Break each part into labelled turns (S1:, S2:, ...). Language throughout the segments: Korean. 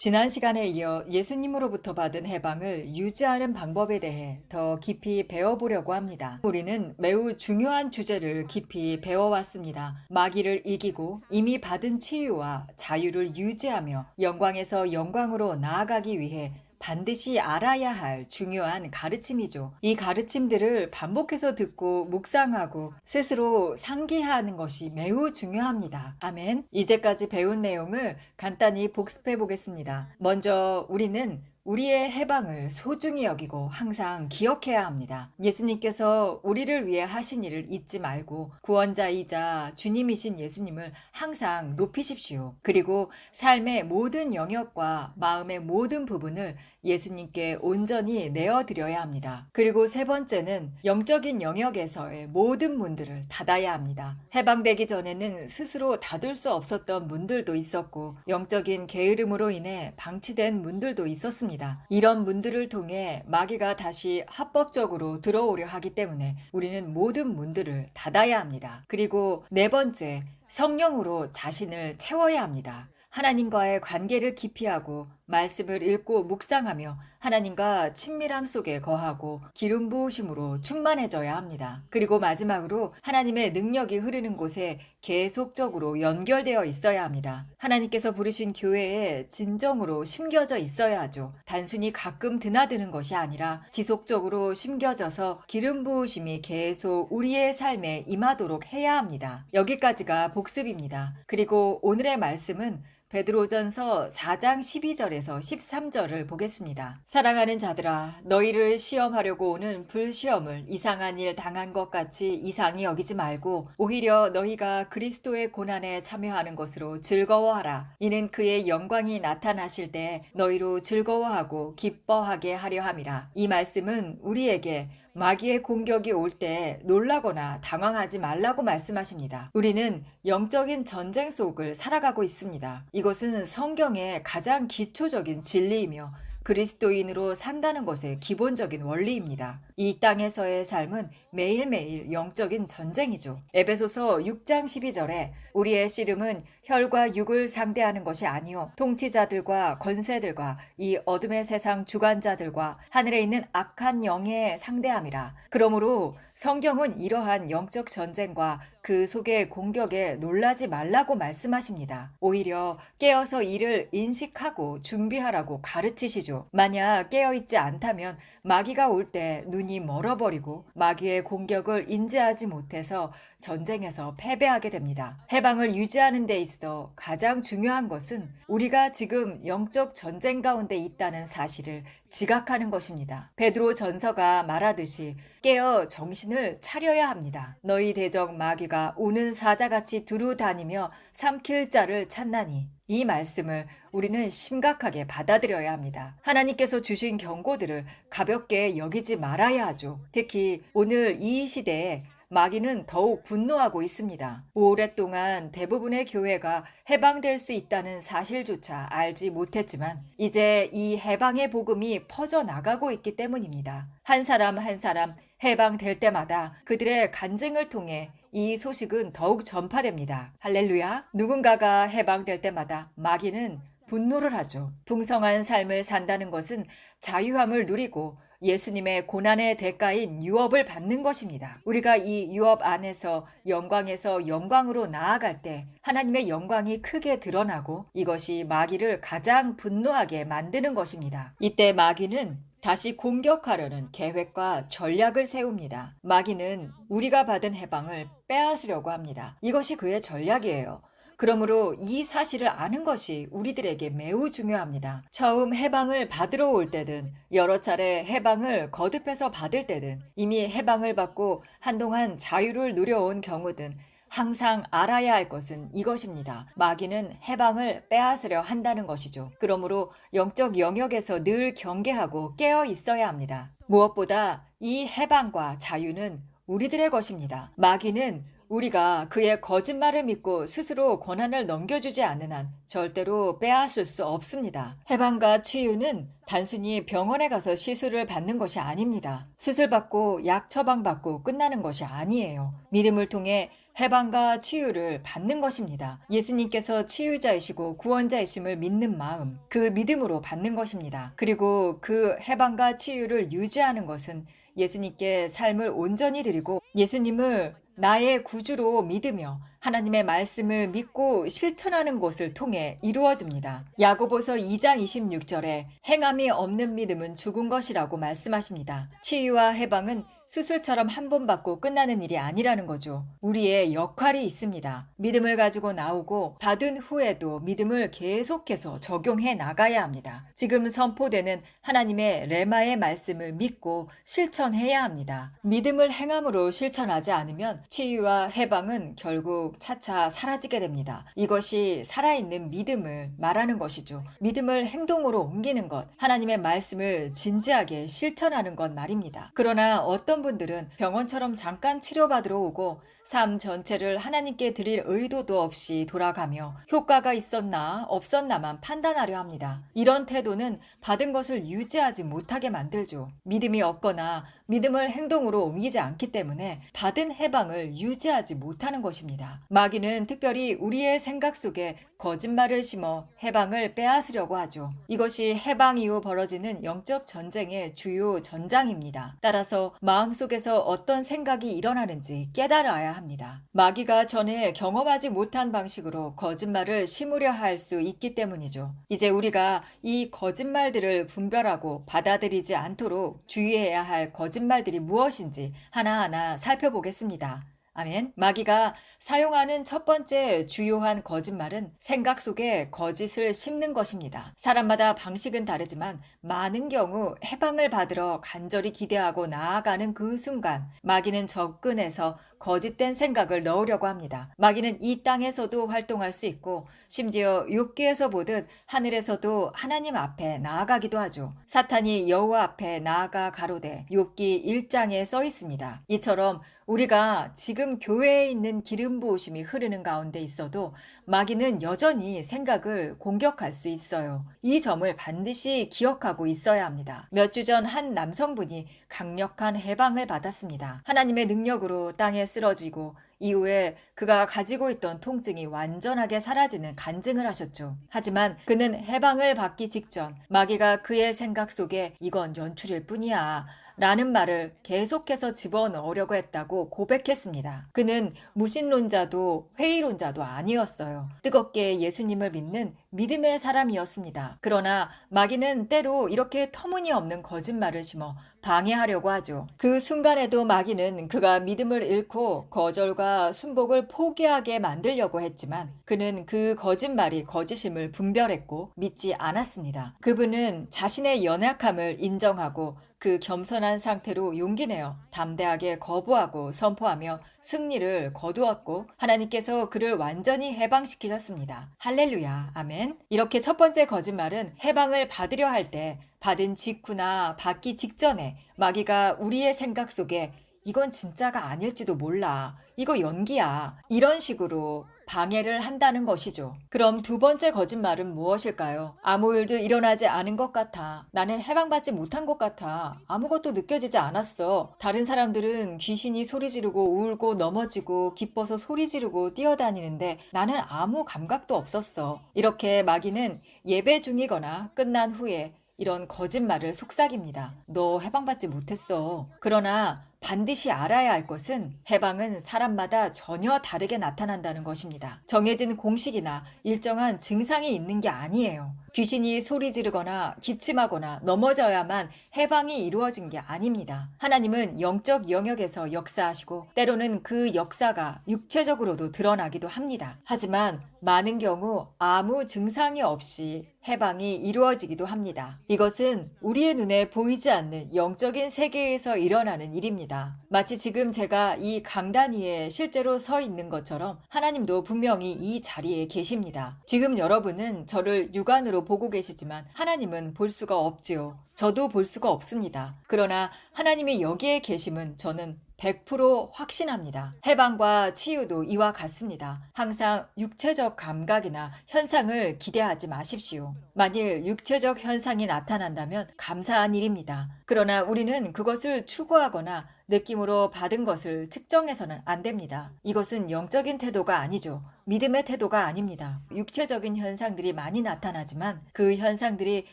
S1: 지난 시간에 이어 예수님으로부터 받은 해방을 유지하는 방법에 대해 더 깊이 배워보려고 합니다. 우리는 매우 중요한 주제를 깊이 배워왔습니다. 마귀를 이기고 이미 받은 치유와 자유를 유지하며 영광에서 영광으로 나아가기 위해 반드시 알아야 할 중요한 가르침이죠. 이 가르침들을 반복해서 듣고 묵상하고 스스로 상기하는 것이 매우 중요합니다. 아멘. 이제까지 배운 내용을 간단히 복습해 보겠습니다. 먼저 우리는 우리의 해방을 소중히 여기고 항상 기억해야 합니다. 예수님께서 우리를 위해 하신 일을 잊지 말고 구원자이자 주님이신 예수님을 항상 높이십시오. 그리고 삶의 모든 영역과 마음의 모든 부분을 예수님께 온전히 내어드려야 합니다. 그리고 세 번째는 영적인 영역에서의 모든 문들을 닫아야 합니다. 해방되기 전에는 스스로 닫을 수 없었던 문들도 있었고 영적인 게으름으로 인해 방치된 문들도 있었습니다. 이런 문들을 통해 마귀가 다시 합법적으로 들어오려 하기 때문에 우리는 모든 문들을 닫아야 합니다. 그리고 네 번째, 성령으로 자신을 채워야 합니다. 하나님과의 관계를 깊이 하고 말씀을 읽고 묵상하며 하나님과 친밀함 속에 거하고 기름 부으심으로 충만해져야 합니다. 그리고 마지막으로 하나님의 능력이 흐르는 곳에 계속적으로 연결되어 있어야 합니다. 하나님께서 부르신 교회에 진정으로 심겨져 있어야 하죠. 단순히 가끔 드나드는 것이 아니라 지속적으로 심겨져서 기름 부으심이 계속 우리의 삶에 임하도록 해야 합니다. 여기까지가 복습입니다. 그리고 오늘의 말씀은 베드로전서 4장 12절에서 13절을 보겠습니다. 사랑하는 자들아, 너희를 시험하려고 오는 불시험을 이상한 일 당한 것 같이 이상히 여기지 말고 오히려 너희가 그리스도의 고난에 참여하는 것으로 즐거워하라. 이는 그의 영광이 나타나실 때 너희로 즐거워하고 기뻐하게 하려 함이라. 이 말씀은 우리에게 마귀의 공격이 올 때 놀라거나 당황하지 말라고 말씀하십니다. 우리는 영적인 전쟁 속을 살아가고 있습니다. 이것은 성경의 가장 기초적인 진리이며 그리스도인으로 산다는 것의 기본적인 원리입니다. 이 땅에서의 삶은 매일매일 영적인 전쟁이죠. 에베소서 6장 12절에 우리의 씨름은 혈과 육을 상대하는 것이 아니요 통치자들과 권세들과 이 어둠의 세상 주관자들과 하늘에 있는 악한 영에 상대함이라. 그러므로 성경은 이러한 영적 전쟁과 그 속의 공격에 놀라지 말라고 말씀하십니다. 오히려 깨어서 이를 인식하고 준비하라고 가르치시죠. 만약 깨어있지 않다면 마귀가 올 때 눈이 멀어버리고 마귀의 공격을 인지하지 못해서 전쟁에서 패배하게 됩니다. 해방을 유지하는 데 있어 가장 중요한 것은 우리가 지금 영적 전쟁 가운데 있다는 사실을 지각하는 것입니다. 베드로 전서가 말하듯이 깨어 정신을 차려야 합니다. 너희 대적 마귀가 우는 사자같이 두루 다니며 삼킬 자를 찾나니 이 말씀을 우리는 심각하게 받아들여야 합니다. 하나님께서 주신 경고들을 가볍게 여기지 말아야 하죠. 특히 오늘 이 시대에 마귀는 더욱 분노하고 있습니다. 오랫동안 대부분의 교회가 해방될 수 있다는 사실조차 알지 못했지만 이제 이 해방의 복음이 퍼져나가고 있기 때문입니다. 한 사람 한 사람 해방될 때마다 그들의 간증을 통해 이 소식은 더욱 전파됩니다. 할렐루야! 누군가가 해방될 때마다 마귀는 분노를 하죠. 풍성한 삶을 산다는 것은 자유함을 누리고 예수님의 고난의 대가인 유업을 받는 것입니다. 우리가 이 유업 안에서 영광에서 영광으로 나아갈 때 하나님의 영광이 크게 드러나고 이것이 마귀를 가장 분노하게 만드는 것입니다. 이때 마귀는 다시 공격하려는 계획과 전략을 세웁니다. 마귀는 우리가 받은 해방을 빼앗으려고 합니다. 이것이 그의 전략이에요. 그러므로 이 사실을 아는 것이 우리들에게 매우 중요합니다. 처음 해방을 받으러 올 때든 여러 차례 해방을 거듭해서 받을 때든 이미 해방을 받고 한동안 자유를 누려온 경우든 항상 알아야 할 것은 이것입니다. 마귀는 해방을 빼앗으려 한다는 것이죠. 그러므로 영적 영역에서 늘 경계하고 깨어 있어야 합니다. 무엇보다 이 해방과 자유는 우리들의 것입니다. 마귀는 우리가 그의 거짓말을 믿고 스스로 권한을 넘겨주지 않는 한 절대로 빼앗을 수 없습니다. 해방과 치유는 단순히 병원에 가서 시술을 받는 것이 아닙니다. 수술받고 약 처방받고 끝나는 것이 아니에요. 믿음을 통해 해방과 치유를 받는 것입니다. 예수님께서 치유자이시고 구원자이심을 믿는 마음, 그 믿음으로 받는 것입니다. 그리고 그 해방과 치유를 유지하는 것은 예수님께 삶을 온전히 드리고 예수님을 나의 구주로 믿으며 하나님의 말씀을 믿고 실천하는 것을 통해 이루어집니다. 야고보서 2장 26절에 행함이 없는 믿음은 죽은 것이라고 말씀하십니다. 치유와 해방은 수술처럼 한 번 받고 끝나는 일이 아니라는 거죠. 우리의 역할이 있습니다. 믿음을 가지고 나오고 받은 후에도 믿음을 계속해서 적용해 나가야 합니다. 지금 선포되는 하나님의 레마의 말씀을 믿고 실천해야 합니다. 믿음을 행함으로 실천하지 않으면 치유와 해방은 결국 차차 사라지게 됩니다. 이것이 살아있는 믿음을 말하는 것이죠. 믿음을 행동으로 옮기는 것, 하나님의 말씀을 진지하게 실천하는 것 말입니다. 그러나 어떤 분들은 병원처럼 잠깐 치료받으러 오고 삶 전체를 하나님께 드릴 의도도 없이 돌아가며 효과가 있었나 없었나만 판단하려 합니다. 이런 태도는 받은 것을 유지하지 못하게 만들죠. 믿음이 없거나 믿음을 행동으로 옮기지 않기 때문에 받은 해방을 유지하지 못하는 것입니다. 마귀는 특별히 우리의 생각 속에 거짓말을 심어 해방을 빼앗으려고 하죠. 이것이 해방 이후 벌어지는 영적 전쟁의 주요 전장입니다. 따라서 마음속에서 어떤 생각이 일어나는지 깨달아야 합니다. 마귀가 전에 경험하지 못한 방식으로 거짓말을 심으려 할 수 있기 때문이죠. 이제 우리가 이 거짓말들을 분별하고 받아들이지 않도록 주의해야 할 거짓말들이 무엇인지 하나하나 살펴보겠습니다. 아멘. 마귀가 사용하는 첫 번째 주요한 거짓말은 생각 속에 거짓을 심는 것입니다. 사람마다 방식은 다르지만 많은 경우 해방을 받으러 간절히 기대하고 나아가는 그 순간 마귀는 접근해서 거짓된 생각을 넣으려고 합니다. 마귀는 이 땅에서도 활동할 수 있고 심지어 욥기에서 보듯 하늘에서도 하나님 앞에 나아가기도 하죠. 사탄이 여호와 앞에 나아가 가로되 욥기 1장에 써 있습니다. 이처럼 우리가 지금 교회에 있는 기름 부으심이 흐르는 가운데 있어도 마귀는 여전히 생각을 공격할 수 있어요. 이 점을 반드시 기억하고 있어야 합니다. 몇 주 전 한 남성분이 강력한 해방을 받았습니다. 하나님의 능력으로 땅에 쓰러지고 이후에 그가 가지고 있던 통증이 완전하게 사라지는 간증을 하셨죠. 하지만 그는 해방을 받기 직전 마귀가 그의 생각 속에 이건 연출일 뿐이야 라는 말을 계속해서 집어넣으려고 했다고 고백했습니다. 그는 무신론자도 회의론자도 아니었어요. 뜨겁게 예수님을 믿는 믿음의 사람이었습니다. 그러나 마귀는 때로 이렇게 터무니없는 거짓말을 심어 방해하려고 하죠. 그 순간에도 마귀는 그가 믿음을 잃고 거절과 순복을 포기하게 만들려고 했지만 그는 그 거짓말이 거짓임을 분별했고 믿지 않았습니다. 그분은 자신의 연약함을 인정하고 그 겸손한 상태로 용기 내어 담대하게 거부하고 선포하며 승리를 거두었고 하나님께서 그를 완전히 해방시키셨습니다. 할렐루야. 아멘. 이렇게 첫 번째 거짓말은 해방을 받으려 할 때 받은 직후나 받기 직전에 마귀가 우리의 생각 속에 이건 진짜가 아닐지도 몰라. 이거 연기야. 이런 식으로 방해를 한다는 것이죠. 그럼 두 번째 거짓말은 무엇일까요? 아무 일도 일어나지 않은 것 같아. 나는 해방받지 못한 것 같아. 아무것도 느껴지지 않았어. 다른 사람들은 귀신이 소리 지르고 울고 넘어지고 기뻐서 소리 지르고 뛰어다니는데 나는 아무 감각도 없었어. 이렇게 마귀는 예배 중이거나 끝난 후에 이런 거짓말을 속삭입니다. 너 해방받지 못했어. 그러나 반드시 알아야 할 것은 해방은 사람마다 전혀 다르게 나타난다는 것입니다. 정해진 공식이나 일정한 증상이 있는 게 아니에요. 귀신이 소리 지르거나 기침하거나 넘어져야만 해방이 이루어진 게 아닙니다. 하나님은 영적 영역에서 역사하시고 때로는 그 역사가 육체적으로도 드러나기도 합니다. 하지만 많은 경우 아무 증상이 없이 해방이 이루어지기도 합니다. 이것은 우리의 눈에 보이지 않는 영적인 세계에서 일어나는 일입니다. 마치 지금 제가 이 강단 위에 실제로 서 있는 것처럼 하나님도 분명히 이 자리에 계십니다. 지금 여러분은 저를 육안으로 보고 계시지만 하나님은 볼 수가 없지요. 저도 볼 수가 없습니다. 그러나 하나님이 여기에 계심은 저는 100% 확신합니다. 해방과 치유도 이와 같습니다. 항상 육체적 감각이나 현상을 기대하지 마십시오. 만일 육체적 현상이 나타난다면 감사한 일입니다. 그러나 우리는 그것을 추구하거나 느낌으로 받은 것을 측정해서는 안 됩니다. 이것은 영적인 태도가 아니죠. 믿음의 태도가 아닙니다. 육체적인 현상들이 많이 나타나지만 그 현상들이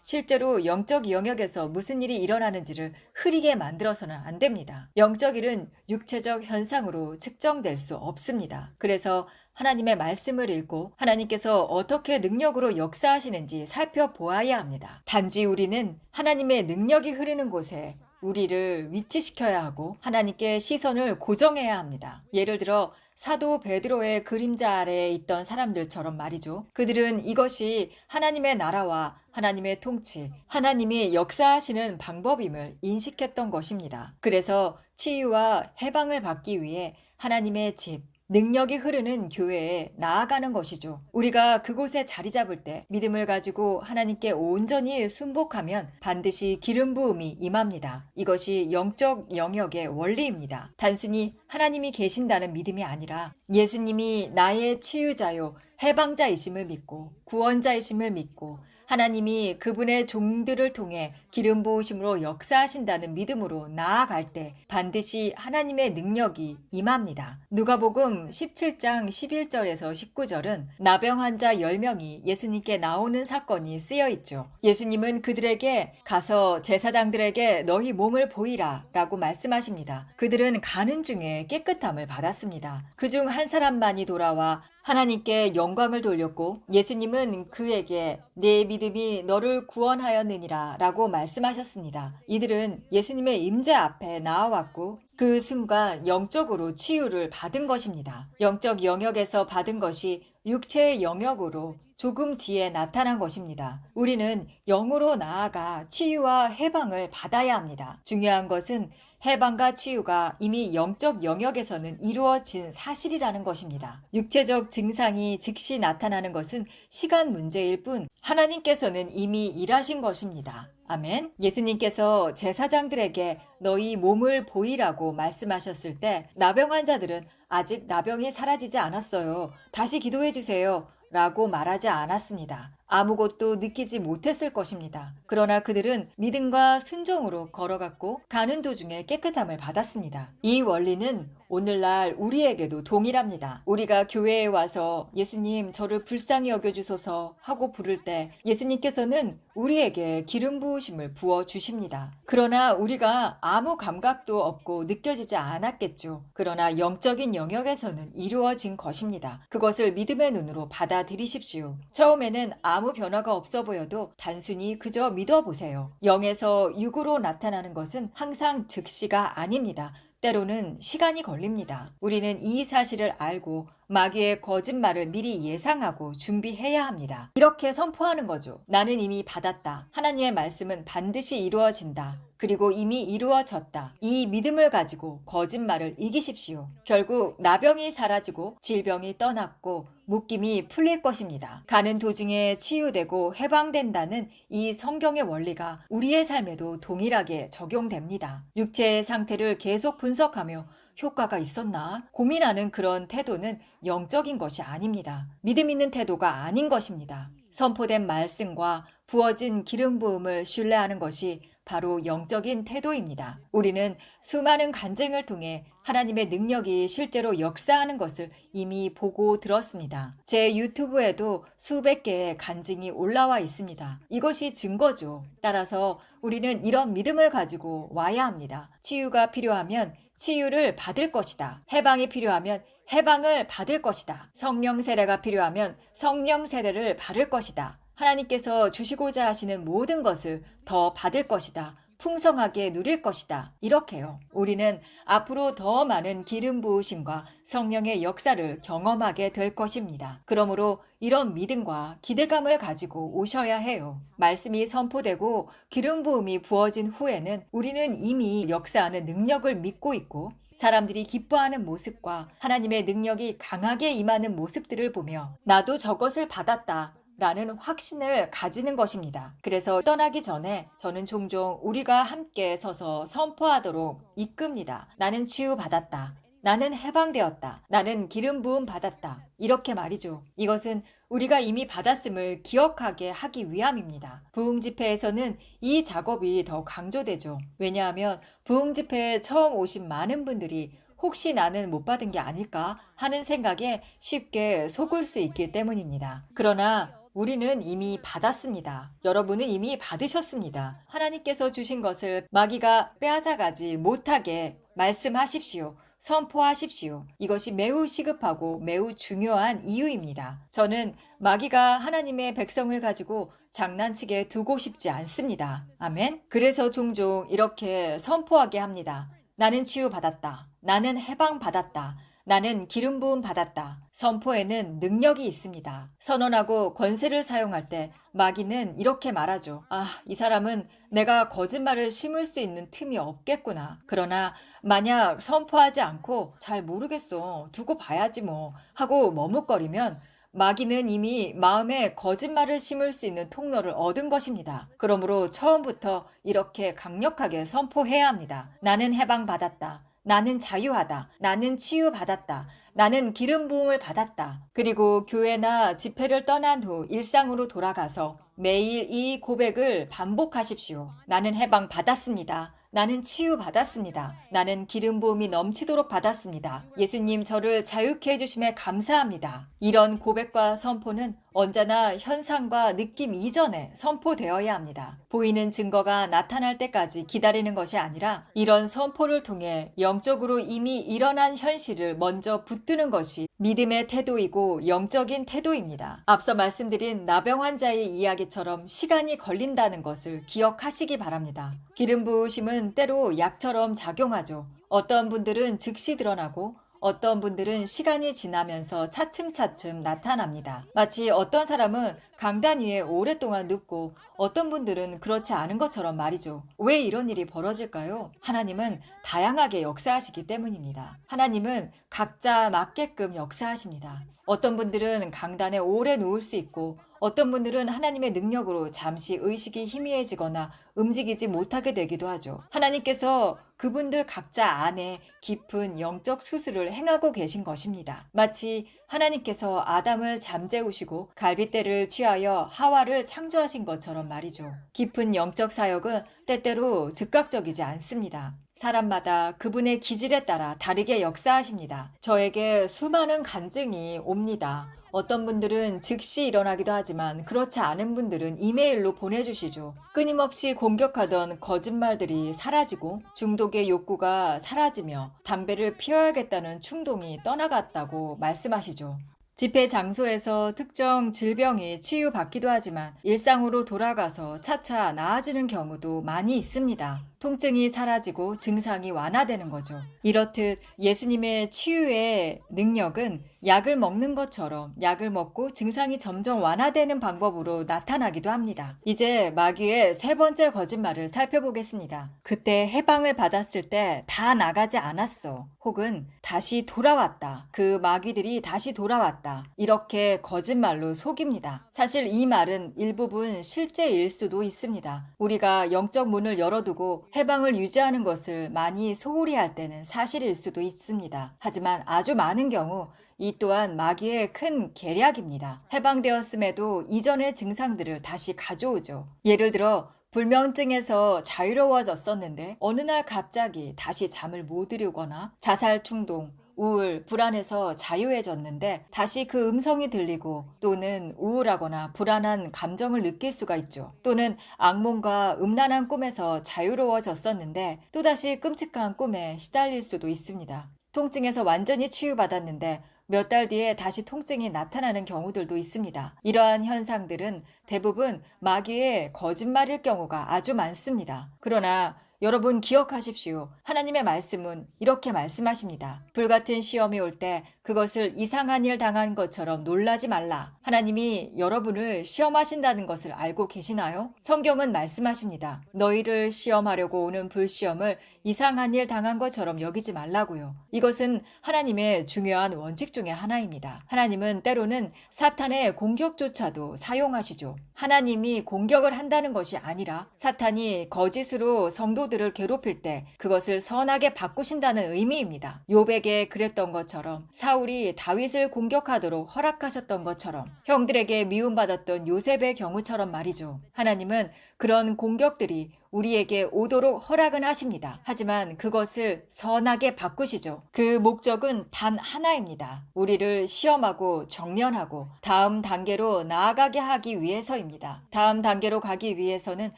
S1: 실제로 영적 영역에서 무슨 일이 일어나는지를 흐리게 만들어서는 안 됩니다. 영적 일은 육체적 현상으로 측정될 수 없습니다. 그래서 하나님의 말씀을 읽고 하나님께서 어떻게 능력으로 역사하시는지 살펴보아야 합니다. 단지 우리는 하나님의 능력이 흐르는 곳에 우리를 위치시켜야 하고 하나님께 시선을 고정해야 합니다. 예를 들어 사도 베드로의 그림자 아래에 있던 사람들처럼 말이죠. 그들은 이것이 하나님의 나라와 하나님의 통치, 하나님이 역사하시는 방법임을 인식했던 것입니다. 그래서 치유와 해방을 받기 위해 하나님의 집, 능력이 흐르는 교회에 나아가는 것이죠. 우리가 그곳에 자리 잡을 때 믿음을 가지고 하나님께 온전히 순복하면 반드시 기름 부음이 임합니다. 이것이 영적 영역의 원리입니다. 단순히 하나님이 계신다는 믿음이 아니라 예수님이 나의 치유자요 해방자이심을 믿고 구원자이심을 믿고 하나님이 그분의 종들을 통해 기름 부으심으로 역사하신다는 믿음으로 나아갈 때 반드시 하나님의 능력이 임합니다. 누가복음 17장 11절에서 19절은 나병 환자 10명이 예수님께 나오는 사건이 쓰여 있죠. 예수님은 그들에게 가서 제사장들에게 너희 몸을 보이라 라고 말씀하십니다. 그들은 가는 중에 깨끗함을 받았습니다. 그중 한 사람만이 돌아와 하나님께 영광을 돌렸고 예수님은 그에게 내 믿음이 너를 구원하였느니라 라고 말씀하셨습니다. 이들은 예수님의 임재 앞에 나아왔고 그 순간 영적으로 치유를 받은 것입니다. 영적 영역에서 받은 것이 육체의 영역으로 조금 뒤에 나타난 것입니다. 우리는 영으로 나아가 치유와 해방을 받아야 합니다. 중요한 것은 해방과 치유가 이미 영적 영역에서는 이루어진 사실이라는 것입니다. 육체적 증상이 즉시 나타나는 것은 시간 문제일 뿐 하나님께서는 이미 일하신 것입니다. 아멘. 예수님께서 제사장들에게 너희 몸을 보이라고 말씀하셨을 때 나병 환자들은 아직 나병이 사라지지 않았어요. 다시 기도해 주세요. 라고 말하지 않았습니다. 아무것도 느끼지 못했을 것입니다. 그러나 그들은 믿음과 순종으로 걸어갔고 가는 도중에 깨끗함을 받았습니다. 이 원리는 오늘날 우리에게도 동일합니다. 우리가 교회에 와서 예수님 저를 불쌍히 여겨주소서 하고 부를 때 예수님께서는 우리에게 기름 부으심을 부어 주십니다. 그러나 우리가 아무 감각도 없고 느껴지지 않았겠죠. 그러나 영적인 영역에서는 이루어진 것입니다. 그것을 믿음의 눈으로 받아들이십시오. 처음에는 아무 변화가 없어 보여도 단순히 그저 믿어보세요. 영에서 육으로 나타나는 것은 항상 즉시가 아닙니다. 때로는 시간이 걸립니다. 우리는 이 사실을 알고 마귀의 거짓말을 미리 예상하고 준비해야 합니다. 이렇게 선포하는 거죠. 나는 이미 받았다. 하나님의 말씀은 반드시 이루어진다. 그리고 이미 이루어졌다. 이 믿음을 가지고 거짓말을 이기십시오. 결국 나병이 사라지고 질병이 떠났고 묶임이 풀릴 것입니다. 가는 도중에 치유되고 해방된다는 이 성경의 원리가 우리의 삶에도 동일하게 적용됩니다. 육체의 상태를 계속 분석하며 효과가 있었나 고민하는 그런 태도는 영적인 것이 아닙니다. 믿음 있는 태도가 아닌 것입니다. 선포된 말씀과 부어진 기름 부음을 신뢰하는 것이 바로 영적인 태도입니다. 우리는 수많은 간증을 통해 하나님의 능력이 실제로 역사하는 것을 이미 보고 들었습니다. 제 유튜브에도 수백 개의 간증이 올라와 있습니다. 이것이 증거죠. 따라서 우리는 이런 믿음을 가지고 와야 합니다. 치유가 필요하면 치유를 받을 것이다. 해방이 필요하면 해방을 받을 것이다. 성령 세례가 필요하면 성령 세례를 받을 것이다. 하나님께서 주시고자 하시는 모든 것을 더 받을 것이다. 풍성하게 누릴 것이다. 이렇게요. 우리는 앞으로 더 많은 기름 부으심과 성령의 역사를 경험하게 될 것입니다. 그러므로 이런 믿음과 기대감을 가지고 오셔야 해요. 말씀이 선포되고 기름 부음이 부어진 후에는 우리는 이미 역사하는 능력을 믿고 있고 사람들이 기뻐하는 모습과 하나님의 능력이 강하게 임하는 모습들을 보며 나도 저것을 받았다. 라는 확신을 가지는 것입니다. 그래서 떠나기 전에 저는 종종 우리가 함께 서서 선포하도록 이끕니다. 나는 치유받았다. 나는 해방되었다. 나는 기름 부음 받았다. 이렇게 말이죠. 이것은 우리가 이미 받았음을 기억하게 하기 위함입니다. 부흥 집회에서는 이 작업이 더 강조되죠. 왜냐하면 부흥 집회에 처음 오신 많은 분들이 혹시 나는 못 받은 게 아닐까 하는 생각에 쉽게 속을 수 있기 때문입니다. 그러나 우리는 이미 받았습니다. 여러분은 이미 받으셨습니다. 하나님께서 주신 것을 마귀가 빼앗아가지 못하게 말씀하십시오. 선포하십시오. 이것이 매우 시급하고 매우 중요한 이유입니다. 저는 마귀가 하나님의 백성을 가지고 장난치게 두고 싶지 않습니다. 아멘. 그래서 종종 이렇게 선포하게 합니다. 나는 치유받았다. 나는 해방받았다. 나는 기름 부음 받았다. 선포에는 능력이 있습니다. 선언하고 권세를 사용할 때 마귀는 이렇게 말하죠. 아, 이 사람은 내가 거짓말을 심을 수 있는 틈이 없겠구나. 그러나 만약 선포하지 않고 잘 모르겠어. 두고 봐야지 뭐 하고 머뭇거리면 마귀는 이미 마음에 거짓말을 심을 수 있는 통로를 얻은 것입니다. 그러므로 처음부터 이렇게 강력하게 선포해야 합니다. 나는 해방받았다. 나는 자유하다. 나는 치유받았다. 나는 기름 부음을 받았다. 그리고 교회나 집회를 떠난 후 일상으로 돌아가서 매일 이 고백을 반복하십시오. 나는 해방 받았습니다. 나는 치유받았습니다. 나는 기름 부음이 넘치도록 받았습니다. 예수님 저를 자유케 해주심에 감사합니다. 이런 고백과 선포는 언제나 현상과 느낌 이전에 선포되어야 합니다. 보이는 증거가 나타날 때까지 기다리는 것이 아니라 이런 선포를 통해 영적으로 이미 일어난 현실을 먼저 붙드는 것이 믿음의 태도이고 영적인 태도입니다. 앞서 말씀드린 나병 환자의 이야기처럼 시간이 걸린다는 것을 기억하시기 바랍니다. 기름 부으심은 때로 약처럼 작용하죠. 어떤 분들은 즉시 드러나고 어떤 분들은 시간이 지나면서 차츰차츰 나타납니다. 마치 어떤 사람은 강단 위에 오랫동안 눕고 어떤 분들은 그렇지 않은 것처럼 말이죠. 왜 이런 일이 벌어질까요? 하나님은 다양하게 역사하시기 때문입니다. 하나님은 각자 맞게끔 역사하십니다. 어떤 분들은 강단에 오래 누울 수 있고 어떤 분들은 하나님의 능력으로 잠시 의식이 희미해지거나 움직이지 못하게 되기도 하죠. 하나님께서 그분들 각자 안에 깊은 영적 수술을 행하고 계신 것입니다. 마치 하나님께서 아담을 잠재우시고 갈빗대를 취하여 하와를 창조하신 것처럼 말이죠. 깊은 영적 사역은 때때로 즉각적이지 않습니다. 사람마다 그분의 기질에 따라 다르게 역사하십니다. 저에게 수많은 간증이 옵니다. 어떤 분들은 즉시 일어나기도 하지만 그렇지 않은 분들은 이메일로 보내주시죠. 끊임없이 공격하던 거짓말들이 사라지고 중독의 욕구가 사라지며 담배를 피워야겠다는 충동이 떠나갔다고 말씀하시죠. 집회 장소에서 특정 질병이 치유받기도 하지만 일상으로 돌아가서 차차 나아지는 경우도 많이 있습니다. 통증이 사라지고 증상이 완화되는 거죠. 이렇듯 예수님의 치유의 능력은 약을 먹는 것처럼 약을 먹고 증상이 점점 완화되는 방법으로 나타나기도 합니다. 이제 마귀의 세 번째 거짓말을 살펴보겠습니다. 그때 해방을 받았을 때 다 나가지 않았어. 혹은 다시 돌아왔다. 그 마귀들이 다시 돌아왔다. 이렇게 거짓말로 속입니다. 사실 이 말은 일부분 실제일 수도 있습니다. 우리가 영적 문을 열어두고 해방을 유지하는 것을 많이 소홀히 할 때는 사실일 수도 있습니다. 하지만 아주 많은 경우 이 또한 마귀의 큰 계략입니다. 해방되었음에도 이전의 증상들을 다시 가져오죠. 예를 들어 불면증에서 자유로워졌었는데 어느 날 갑자기 다시 잠을 못 이루거나 자살 충동, 우울, 불안해서 자유해졌는데 다시 그 음성이 들리고 또는 우울하거나 불안한 감정을 느낄 수가 있죠. 또는 악몽과 음란한 꿈에서 자유로워졌었는데 또다시 끔찍한 꿈에 시달릴 수도 있습니다. 통증에서 완전히 치유받았는데 몇 달 뒤에 다시 통증이 나타나는 경우들도 있습니다. 이러한 현상들은 대부분 마귀의 거짓말일 경우가 아주 많습니다. 그러나 여러분 기억하십시오. 하나님의 말씀은 이렇게 말씀하십니다. 불같은 시험이 올 때 그것을 이상한 일 당한 것처럼 놀라지 말라. 하나님이 여러분을 시험하신다는 것을 알고 계시나요? 성경은 말씀하십니다. 너희를 시험하려고 오는 불시험을 이상한 일 당한 것처럼 여기지 말라고요. 이것은 하나님의 중요한 원칙 중에 하나입니다. 하나님은 때로는 사탄의 공격조차도 사용하시죠. 하나님이 공격을 한다는 것이 아니라 사탄이 거짓으로 성도들을 괴롭힐 때 그것을 선하게 바꾸신다는 의미입니다. 욥에게 그랬던 것처럼, 사울이 다윗을 공격하도록 허락하셨던 것처럼, 형들에게 미움받았던 요셉의 경우처럼 말이죠. 하나님은 그런 공격들이 우리에게 오도록 허락은 하십니다. 하지만 그것을 선하게 바꾸시죠. 그 목적은 단 하나입니다. 우리를 시험하고 정련하고 다음 단계로 나아가게 하기 위해서입니다. 다음 단계로 가기 위해서는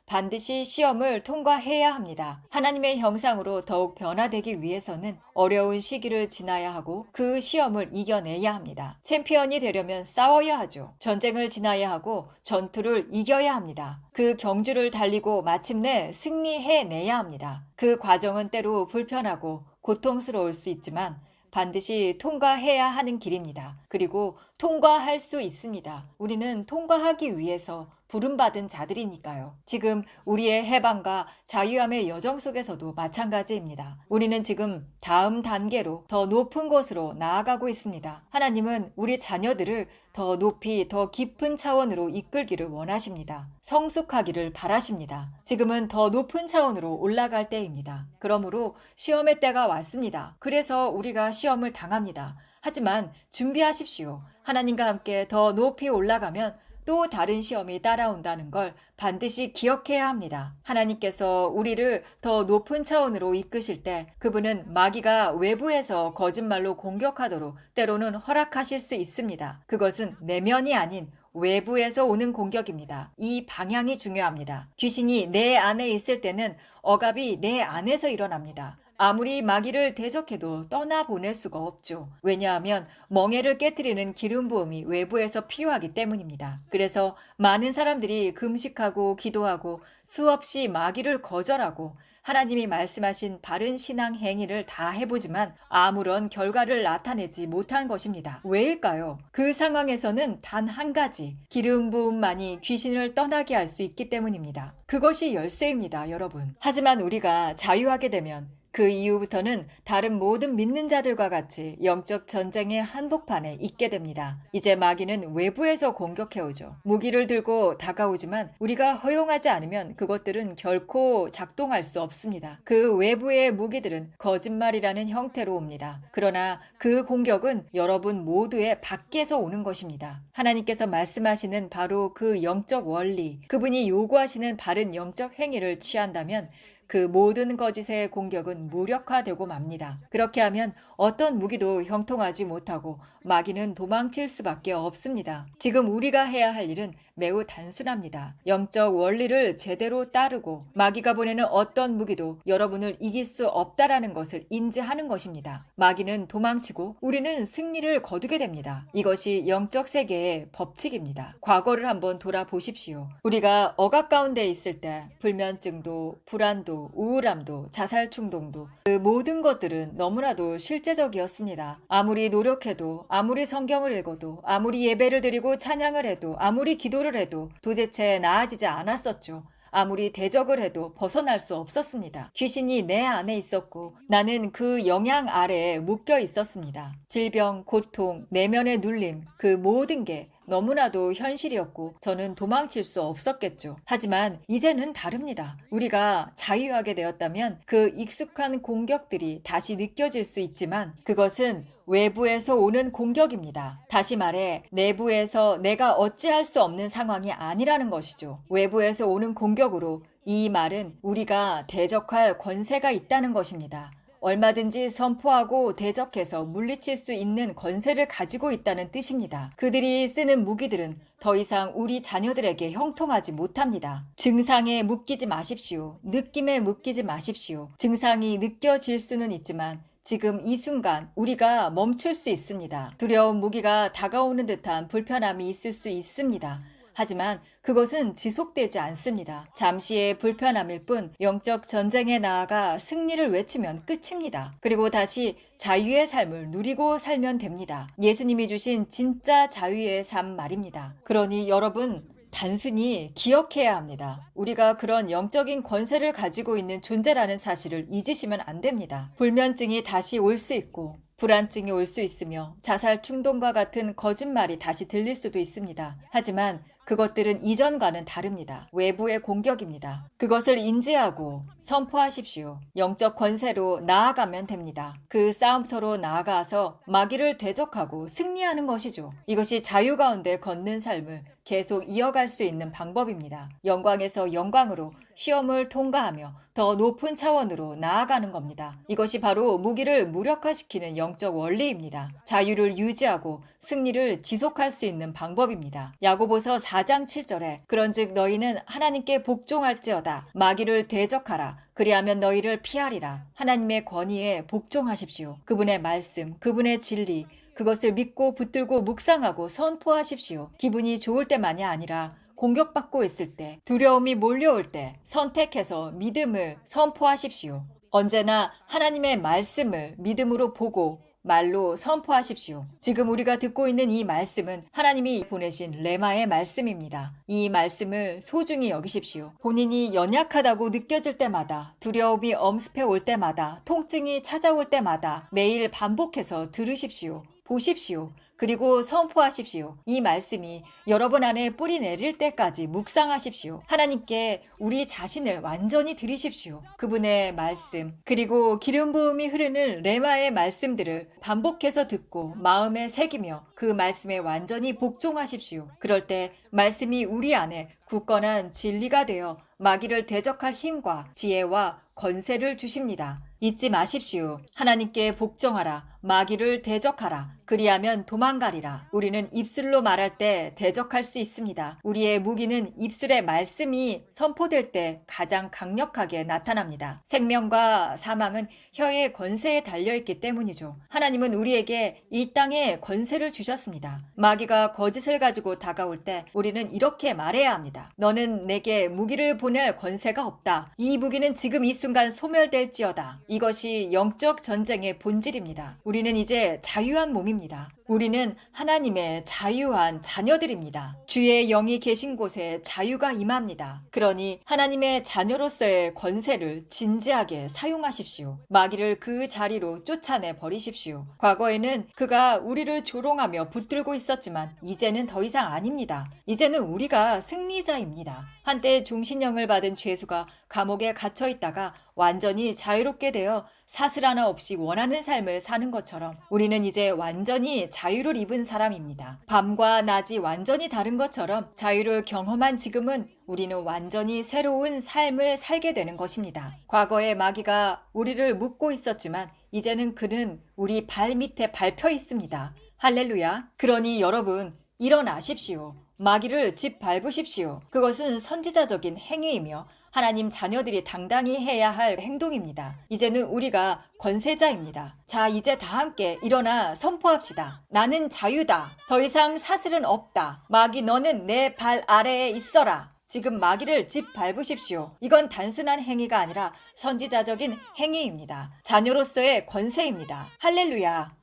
S1: 반드시 시험을 통과해야 합니다. 하나님의 형상으로 더욱 변화되기 위해서는 어려운 시기를 지나야 하고 그 시험을 이겨내야 합니다. 챔피언이 되려면 싸워야 하죠. 전쟁을 지나야 하고 전투를 이겨야 합니다. 그 경주를 달리고 마침내 승리해내야 합니다. 그 과정은 때로 불편하고 고통스러울 수 있지만 반드시 통과해야 하는 길입니다. 그리고 통과할 수 있습니다. 우리는 통과하기 위해서 부름받은 자들이니까요. 지금 우리의 해방과 자유함의 여정 속에서도 마찬가지입니다. 우리는 지금 다음 단계로 더 높은 곳으로 나아가고 있습니다. 하나님은 우리 자녀들을 더 높이 더 깊은 차원으로 이끌기를 원하십니다. 성숙하기를 바라십니다. 지금은 더 높은 차원으로 올라갈 때입니다. 그러므로 시험의 때가 왔습니다. 그래서 우리가 시험을 당합니다. 하지만 준비하십시오. 하나님과 함께 더 높이 올라가면 또 다른 시험이 따라온다는 걸 반드시 기억해야 합니다. 하나님께서 우리를 더 높은 차원으로 이끄실 때 그분은 마귀가 외부에서 거짓말로 공격하도록 때로는 허락하실 수 있습니다. 그것은 내면이 아닌 외부에서 오는 공격입니다. 이 방향이 중요합니다. 귀신이 내 안에 있을 때는 억압이 내 안에서 일어납니다. 아무리 마귀를 대적해도 떠나보낼 수가 없죠. 왜냐하면 멍에를 깨뜨리는 기름 부음이 외부에서 필요하기 때문입니다. 그래서 많은 사람들이 금식하고 기도하고 수없이 마귀를 거절하고 하나님이 말씀하신 바른 신앙 행위를 다 해보지만 아무런 결과를 나타내지 못한 것입니다. 왜일까요? 그 상황에서는 단 한 가지, 기름 부음만이 귀신을 떠나게 할 수 있기 때문입니다. 그것이 열쇠입니다, 여러분. 하지만 우리가 자유하게 되면 그 이후부터는 다른 모든 믿는 자들과 같이 영적 전쟁의 한복판에 있게 됩니다. 이제 마귀는 외부에서 공격해오죠. 무기를 들고 다가오지만 우리가 허용하지 않으면 그것들은 결코 작동할 수 없습니다. 그 외부의 무기들은 거짓말이라는 형태로 옵니다. 그러나 그 공격은 여러분 모두의 밖에서 오는 것입니다. 하나님께서 말씀하시는 바로 그 영적 원리, 그분이 요구하시는 바른 영적 행위를 취한다면 그 모든 거짓의 공격은 무력화되고 맙니다. 그렇게 하면 어떤 무기도 형통하지 못하고 마귀는 도망칠 수밖에 없습니다. 지금 우리가 해야 할 일은 매우 단순합니다. 영적 원리를 제대로 따르고 마귀가 보내는 어떤 무기도 여러분을 이길 수 없다라는 것을 인지하는 것입니다. 마귀는 도망치고 우리는 승리를 거두게 됩니다. 이것이 영적 세계의 법칙입니다. 과거를 한번 돌아보십시오. 우리가 억압 가운데 있을 때 불면증도, 불안도, 우울함도, 자살 충동도 그 모든 것들은 너무나도 실제적이었습니다. 아무리 노력해도, 아무리 성경을 읽어도, 아무리 예배를 드리고 찬양을 해도, 아무리 기도를 해도 도대체 나아지지 않았었죠. 아무리 대적을 해도 벗어날 수 없었습니다. 귀신이 내 안에 있었고 나는 그 영향 아래에 묶여 있었습니다. 질병, 고통, 내면의 눌림, 그 모든 게 너무나도 현실이었고 저는 도망칠 수 없었겠죠. 하지만 이제는 다릅니다. 우리가 자유하게 되었다면 그 익숙한 공격들이 다시 느껴질 수 있지만 그것은 외부에서 오는 공격입니다. 다시 말해 내부에서 내가 어찌할 수 없는 상황이 아니라는 것이죠. 외부에서 오는 공격으로 이 말은 우리가 대적할 권세가 있다는 것입니다. 얼마든지 선포하고 대적해서 물리칠 수 있는 권세를 가지고 있다는 뜻입니다. 그들이 쓰는 무기들은 더 이상 우리 자녀들에게 형통하지 못합니다. 증상에 묶이지 마십시오. 느낌에 묶이지 마십시오. 증상이 느껴질 수는 있지만 지금 이 순간 우리가 멈출 수 있습니다. 두려운 무기가 다가오는 듯한 불편함이 있을 수 있습니다. 하지만 그것은 지속되지 않습니다. 잠시의 불편함일 뿐 영적 전쟁에 나아가 승리를 외치면 끝입니다. 그리고 다시 자유의 삶을 누리고 살면 됩니다. 예수님이 주신 진짜 자유의 삶 말입니다. 그러니 여러분 단순히 기억해야 합니다. 우리가 그런 영적인 권세를 가지고 있는 존재라는 사실을 잊으시면 안 됩니다. 불면증이 다시 올 수 있고 불안증이 올 수 있으며 자살 충동과 같은 거짓말이 다시 들릴 수도 있습니다. 하지만 그것들은 이전과는 다릅니다. 외부의 공격입니다. 그것을 인지하고 선포하십시오. 영적 권세로 나아가면 됩니다. 그 싸움터로 나아가서 마귀를 대적하고 승리하는 것이죠. 이것이 자유 가운데 걷는 삶을 계속 이어갈 수 있는 방법입니다. 영광에서 영광으로 시험을 통과하며 더 높은 차원으로 나아가는 겁니다. 이것이 바로 무기를 무력화시키는 영적 원리입니다. 자유를 유지하고 승리를 지속할 수 있는 방법입니다. 야고보서 4장 7절에 그런즉 너희는 하나님께 복종할지어다 마귀를 대적하라 그리하면 너희를 피하리라. 하나님의 권위에 복종하십시오. 그분의 말씀, 그분의 진리, 그것을 믿고 붙들고 묵상하고 선포하십시오. 기분이 좋을 때만이 아니라 공격받고 있을 때, 두려움이 몰려올 때 선택해서 믿음을 선포하십시오. 언제나 하나님의 말씀을 믿음으로 보고 말로 선포하십시오. 지금 우리가 듣고 있는 이 말씀은 하나님이 보내신 레마의 말씀입니다. 이 말씀을 소중히 여기십시오. 본인이 연약하다고 느껴질 때마다, 두려움이 엄습해 올 때마다, 통증이 찾아올 때마다 매일 반복해서 들으십시오. 보십시오. 그리고 선포하십시오. 이 말씀이 여러분 안에 뿌리 내릴 때까지 묵상하십시오. 하나님께 우리 자신을 완전히 드리십시오. 그분의 말씀, 그리고 기름 부음이 흐르는 레마의 말씀들을 반복해서 듣고 마음에 새기며 그 말씀에 완전히 복종하십시오. 그럴 때 말씀이 우리 안에 굳건한 진리가 되어 마귀를 대적할 힘과 지혜와 권세를 주십니다. 잊지 마십시오. 하나님께 복종하라. 마귀를 대적하라. 그리하면 도망가리라. 우리는 입술로 말할 때 대적할 수 있습니다. 우리의 무기는 입술의 말씀이 선포될 때 가장 강력하게 나타납니다. 생명과 사망은 혀의 권세에 달려있기 때문이죠. 하나님은 우리에게 이 땅에 권세를 주셨습니다. 마귀가 거짓을 가지고 다가올 때 우리는 이렇게 말해야 합니다. 너는 내게 무기를 보낼 권세가 없다. 이 무기는 지금 이 순간 소멸될지어다. 이것이 영적 전쟁의 본질입니다. 우리는 이제 자유한 몸입니다. 우리는 하나님의 자유한 자녀들입니다. 주의 영이 계신 곳에 자유가 임합니다. 그러니 하나님의 자녀로서의 권세를 진지하게 사용하십시오. 마귀를 그 자리로 쫓아내 버리십시오. 과거에는 그가 우리를 조롱하며 붙들고 있었지만 이제는 더 이상 아닙니다. 이제는 우리가 승리자입니다. 한때 종신형을 받은 죄수가 감옥에 갇혀 있다가 완전히 자유롭게 되어 사슬 하나 없이 원하는 삶을 사는 것처럼 우리는 이제 완전히 자유를 입은 사람입니다. 밤과 낮이 완전히 다른 것처럼 자유를 경험한 지금은 우리는 완전히 새로운 삶을 살게 되는 것입니다. 과거에 마귀가 우리를 묶고 있었지만 이제는 그는 우리 발 밑에 밟혀 있습니다. 할렐루야. 그러니 여러분 일어나십시오. 마귀를 짓밟으십시오. 그것은 선지자적인 행위이며 하나님 자녀들이 당당히 해야 할 행동입니다. 이제는 우리가 권세자입니다. 자, 이제 다 함께 일어나 선포합시다. 나는 자유다. 더 이상 사슬은 없다. 마귀 너는 내 발 아래에 있어라. 지금 마귀를 짓밟으십시오. 이건 단순한 행위가 아니라 선지자적인 행위입니다. 자녀로서의 권세입니다. 할렐루야.